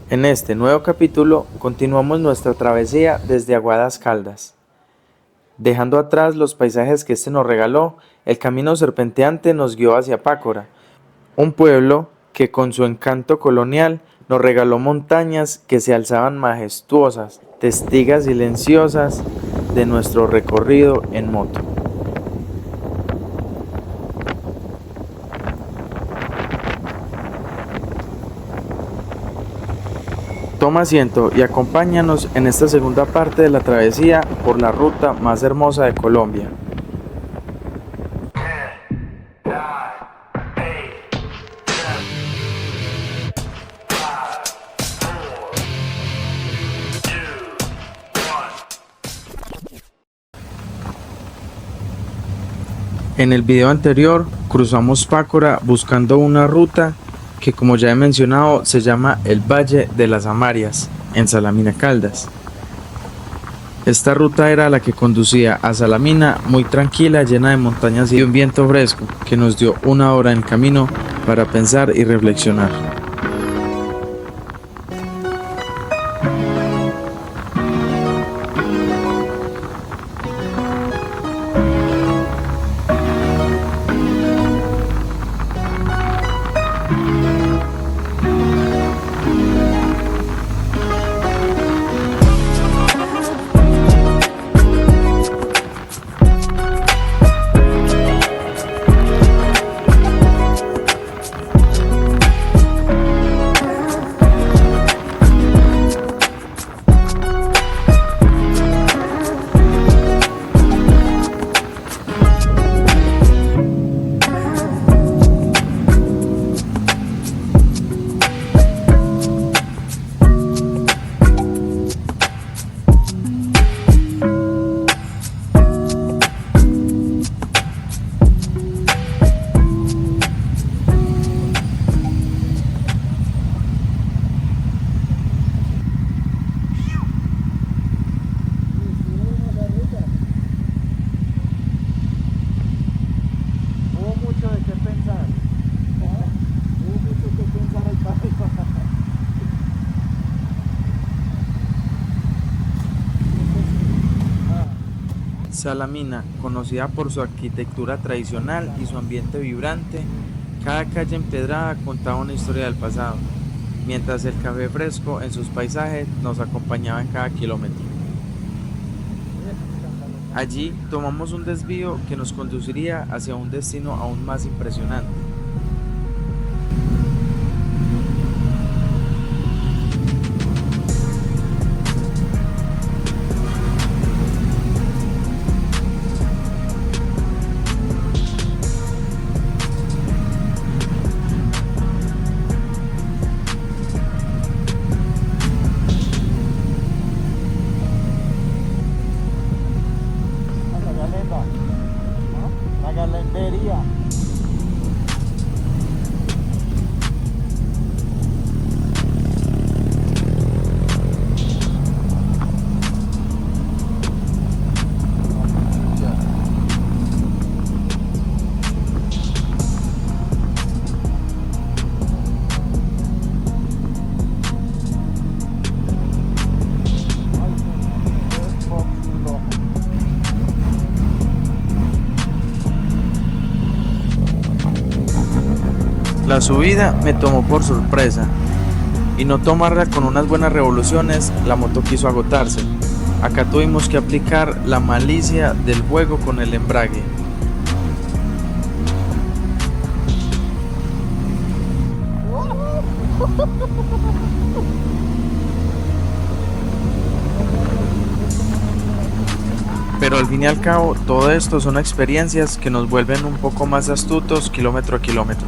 En este nuevo capítulo continuamos nuestra travesía desde Aguadas Caldas. Dejando atrás los paisajes que este nos regaló, el camino serpenteante nos guió hacia Pácora, un pueblo que con su encanto colonial nos regaló montañas que se alzaban majestuosas, testigos silenciosas de nuestro recorrido en moto. Toma asiento y acompáñanos en esta segunda parte de la travesía por la ruta más hermosa de Colombia. En el video anterior cruzamos Pácora buscando una ruta que, como ya he mencionado, se llama el Valle de las Amarias en Salamina Caldas. Esta ruta era la que conducía a Salamina, muy tranquila, llena de montañas y un viento fresco que nos dio una hora en camino para pensar y reflexionar. Salamina, conocida por su arquitectura tradicional y su ambiente vibrante, cada calle empedrada contaba una historia del pasado, mientras el café fresco en sus paisajes nos acompañaba en cada kilómetro. Allí tomamos un desvío que nos conduciría hacia un destino aún más impresionante. La galantería. La subida me tomó por sorpresa y no tomarla con unas buenas revoluciones, la moto quiso agotarse. Acá tuvimos que aplicar la malicia del juego con el embrague. Pero al fin y al cabo, todo esto son experiencias que nos vuelven un poco más astutos kilómetro a kilómetro.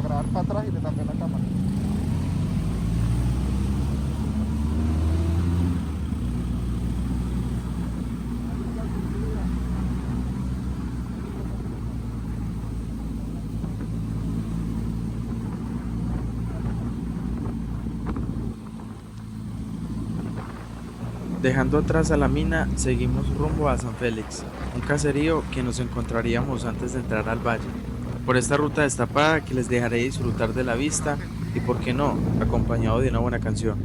para grabar para atrás y le tapé la cámara. Dejando atrás a la mina, seguimos rumbo a San Félix, un caserío que nos encontraríamos antes de entrar al valle. Por esta ruta destapada que les dejaré disfrutar de la vista y, por qué no, acompañado de una buena canción.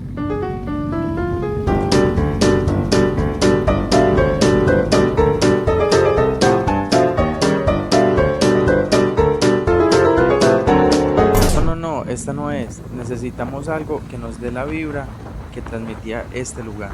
No, esta no es. Necesitamos algo que nos dé la vibra que transmitía este lugar.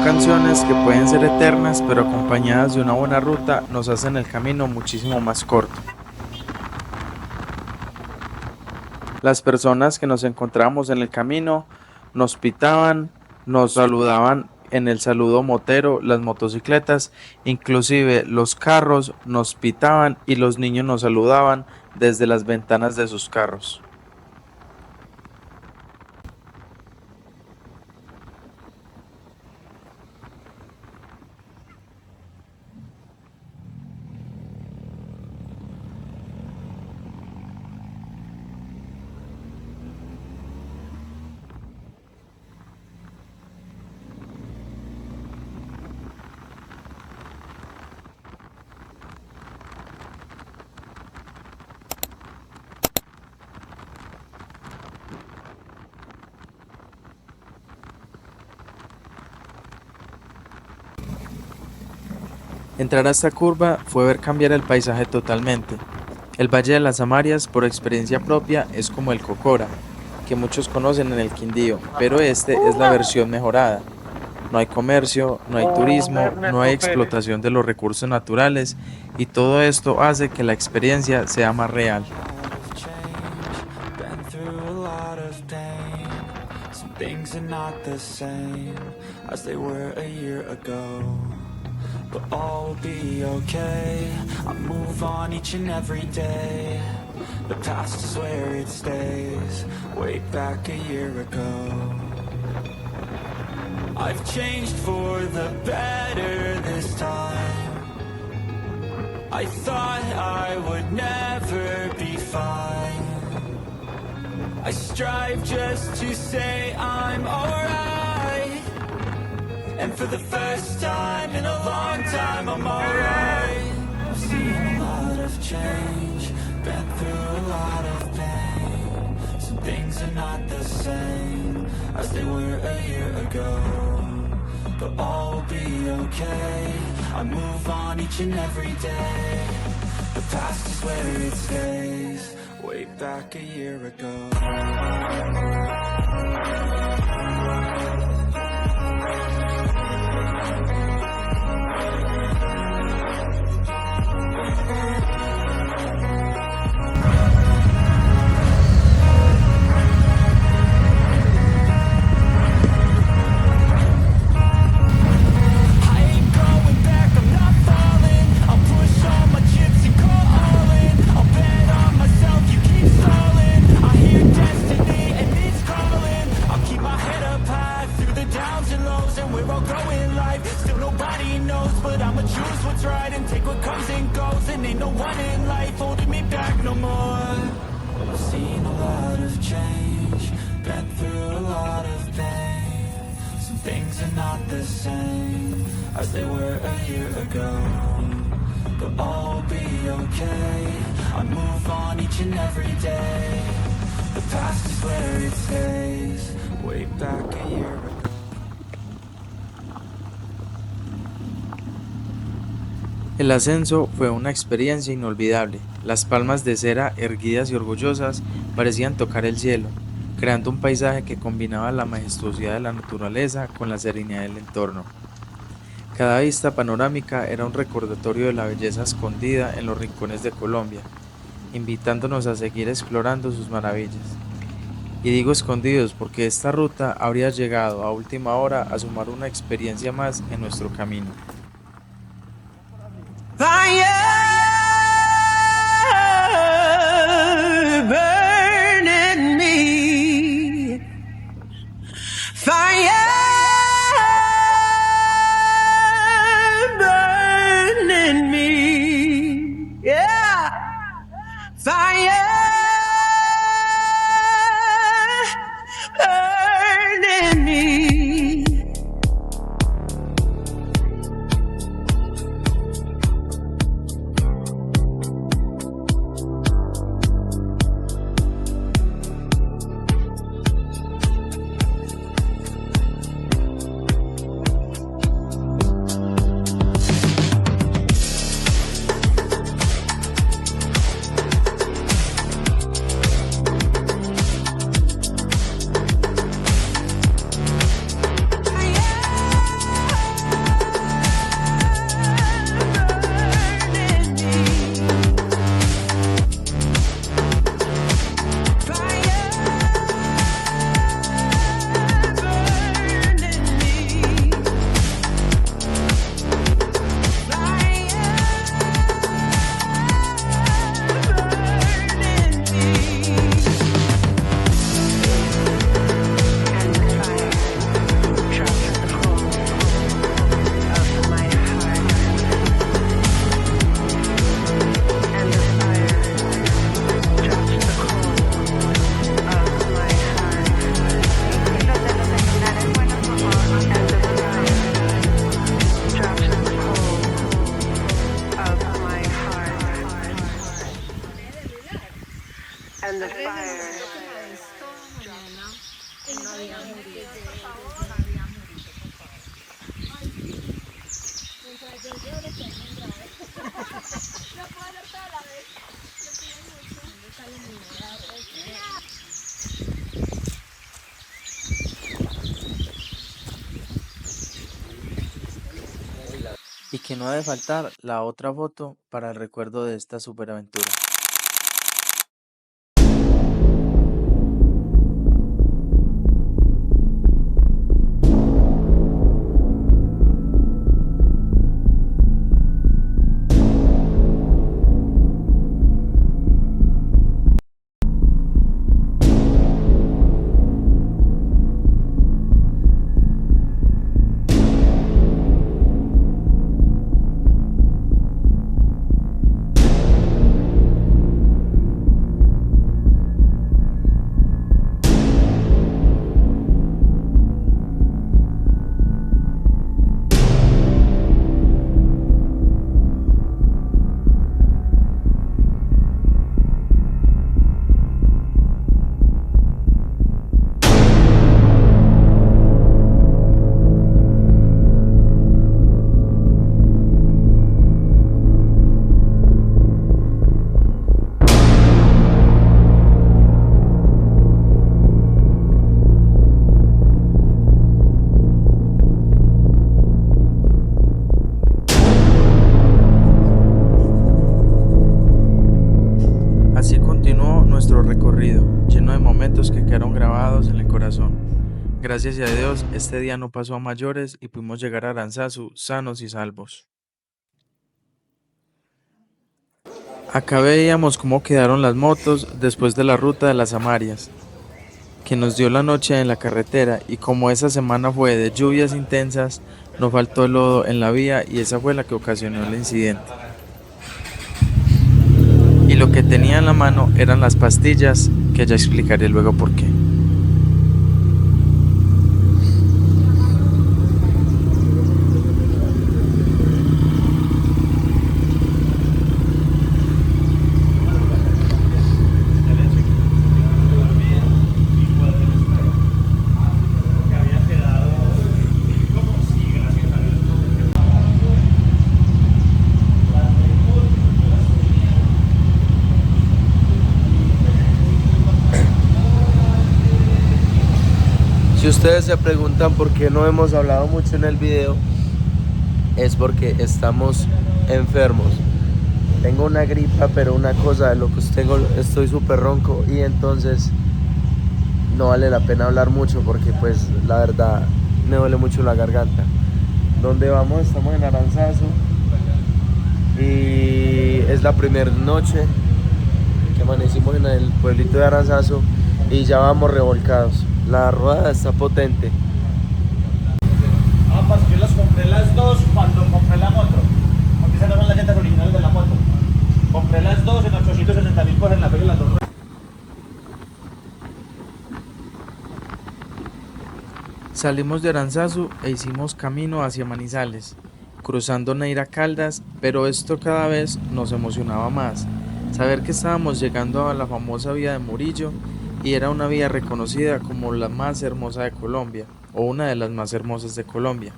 Canciones que pueden ser eternas, pero acompañadas de una buena ruta nos hacen el camino muchísimo más corto. Las personas que nos encontramos en el camino nos pitaban, nos saludaban en el saludo motero, las motocicletas, inclusive los carros nos pitaban y los niños nos saludaban desde las ventanas de sus carros. Entrar a esta curva fue ver cambiar el paisaje totalmente. El Valle de las Amarias, por experiencia propia, es como el Cocora, que muchos conocen en el Quindío, pero este es la versión mejorada. No hay comercio, no hay turismo, no hay explotación de los recursos naturales y todo esto hace que la experiencia sea más real. Things are not the same as they were a year ago, but all will be okay. I move on each and every day. The past is where it stays, way back a year ago. I've changed for the better this time. I thought I would never be fine. I strive just to say I'm alright, and for the first time in a long time I'm alright. I've seen a lot of change, been through a lot of pain. Some things are not the same as they were a year ago, but all will be okay. I move on each and every day. The past is where it stays, way back a year ago. Things are not the same as they were a year ago, but all will be okay. I move on each and every day. The past is where it stays, way back a year ago. El ascenso fue una experiencia inolvidable. Las palmas de cera, erguidas y orgullosas, parecían tocar el cielo, creando un paisaje que combinaba la majestuosidad de la naturaleza con la serenidad del entorno. Cada vista panorámica era un recordatorio de la belleza escondida en los rincones de Colombia, invitándonos a seguir explorando sus maravillas. Y digo escondidos porque esta ruta habría llegado a última hora a sumar una experiencia más en nuestro camino. Fire burning me, fire burning me, yeah, fire burning me. And the fire. Mientras yo llore, que no ha de faltar la otra foto para el recuerdo de esta superaventura. Así continuó nuestro recorrido, lleno de momentos que quedaron grabados en el corazón. Gracias a Dios, este día no pasó a mayores y pudimos llegar a Aranzazu sanos y salvos. Acá veíamos cómo quedaron las motos después de la ruta de las Amarias, que nos dio la noche en la carretera, y como esa semana fue de lluvias intensas, no faltó el lodo en la vía y esa fue la que ocasionó el incidente. Y lo que tenía en la mano eran las pastillas, que ya explicaré luego por qué. Si ustedes se preguntan por qué no hemos hablado mucho en el video, es porque estamos enfermos. Tengo una gripa, pero una cosa de lo que estoy súper ronco, y entonces no vale la pena hablar mucho porque pues la verdad me duele mucho la garganta. ¿Dónde vamos? Estamos en Aranzazu y es la primera noche que amanecimos en el pueblito de Aranzazu y ya vamos revolcados. La rueda está potente. Yo las compré las dos cuando compré la moto, porque esas no son las llantas originales de la moto. Compré las dos en 860.000 por en la feria, las dos. Salimos de Aranzazu e hicimos camino hacia Manizales, cruzando Neira Caldas, pero esto cada vez nos emocionaba más. Saber que estábamos llegando a la famosa vía de Murillo, y era una vía reconocida como la más hermosa de Colombia, o una de las más hermosas de Colombia.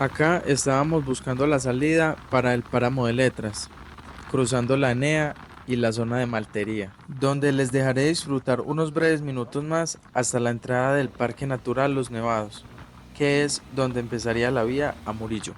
Acá estábamos buscando la salida para el páramo de Letras, cruzando la Enea y la zona de Maltería, donde les dejaré disfrutar unos breves minutos más hasta la entrada del Parque Natural Los Nevados, que es donde empezaría la vía a Murillo.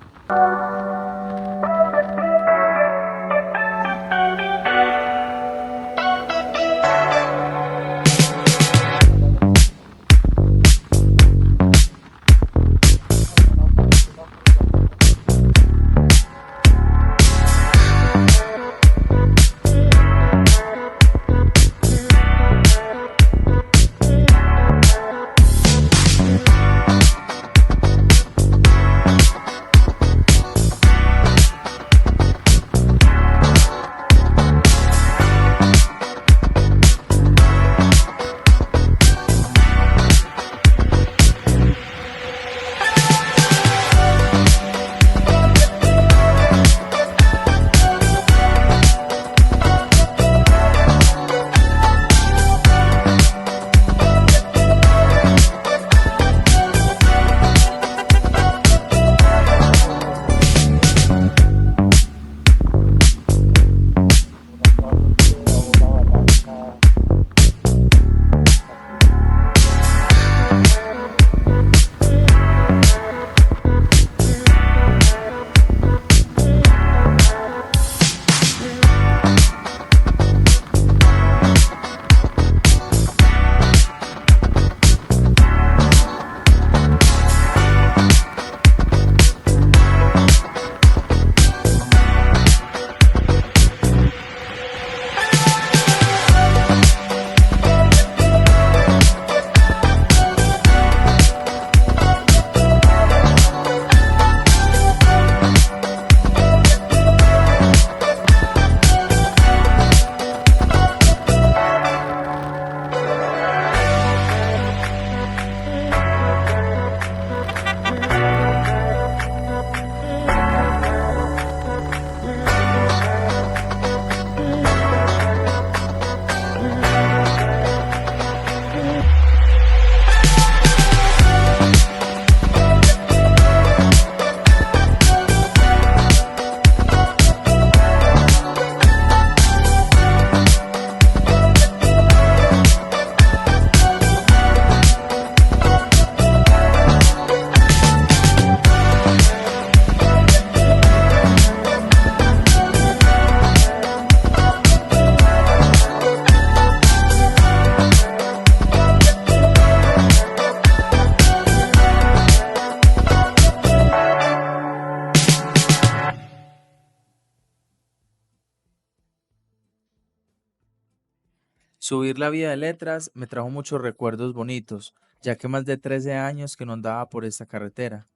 Subir la vía de letras me trajo muchos recuerdos bonitos, ya que más de 13 años que no andaba por esta carretera.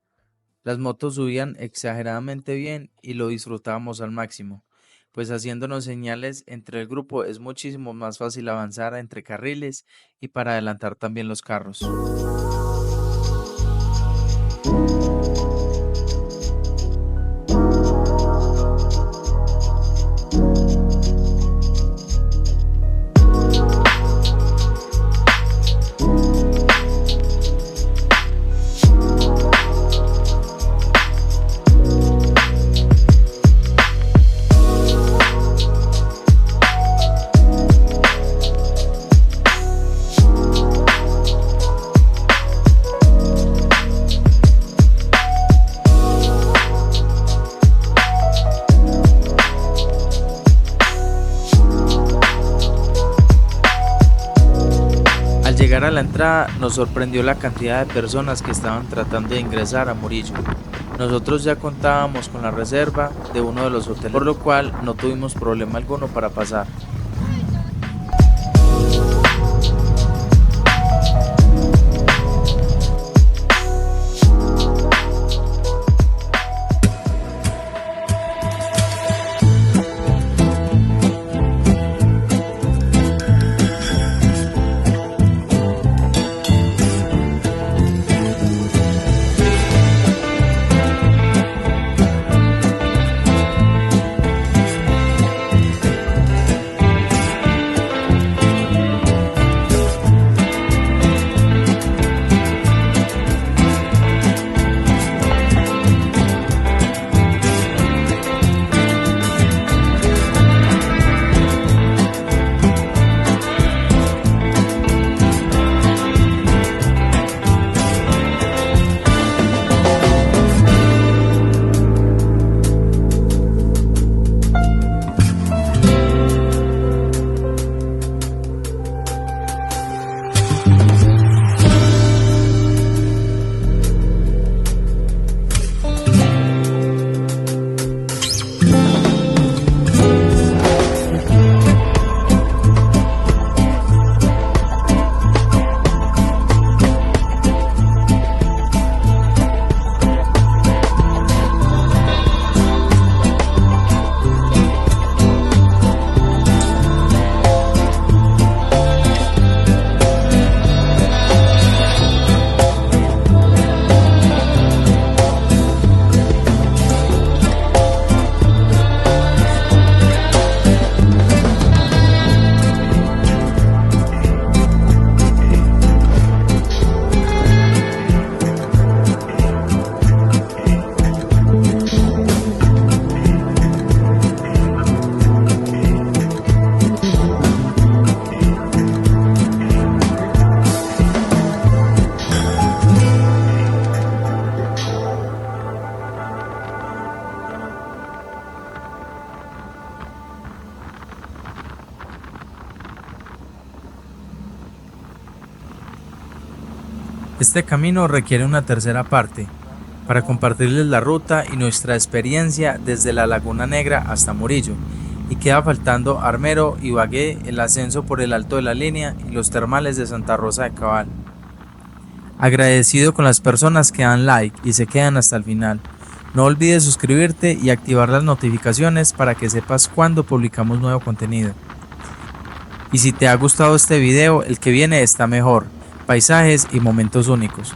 Las motos subían exageradamente bien y lo disfrutábamos al máximo, pues haciéndonos señales entre el grupo es muchísimo más fácil avanzar entre carriles y para adelantar también los carros. Al llegar a la entrada nos sorprendió la cantidad de personas que estaban tratando de ingresar a Murillo. Nosotros ya contábamos con la reserva de uno de los hoteles, por lo cual no tuvimos problema alguno para pasar. Este camino requiere una tercera parte, para compartirles la ruta y nuestra experiencia desde la Laguna Negra hasta Murillo, y queda faltando Armero, Ibagué, el ascenso por el Alto de la Línea y los termales de Santa Rosa de Cabal. Agradecido con las personas que dan like y se quedan hasta el final. No olvides suscribirte y activar las notificaciones para que sepas cuando publicamos nuevo contenido. Y si te ha gustado este video, el que viene está mejor, paisajes y momentos únicos.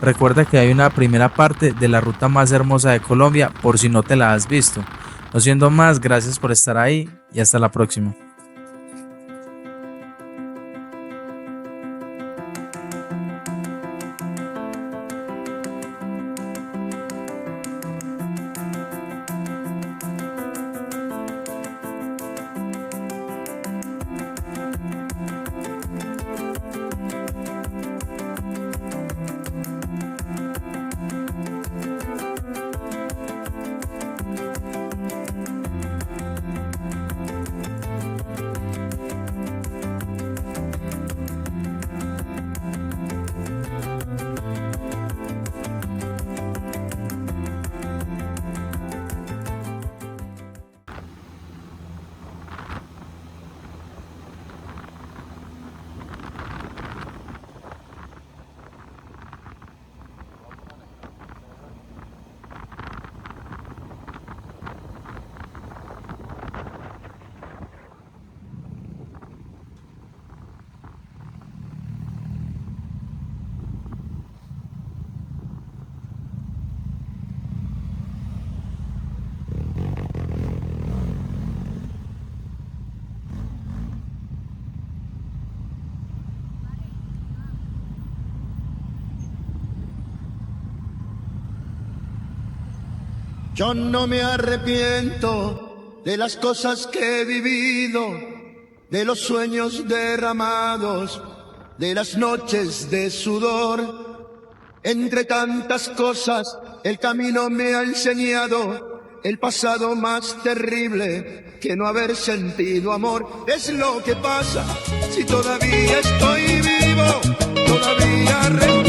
Recuerda que hay una primera parte de la ruta más hermosa de Colombia por si no te la has visto. No siendo más, gracias por estar ahí y hasta la próxima. Yo no me arrepiento de las cosas que he vivido, de los sueños derramados, de las noches de sudor. Entre tantas cosas, el camino me ha enseñado el pasado más terrible que no haber sentido amor. Es lo que pasa si todavía estoy vivo, todavía respiro.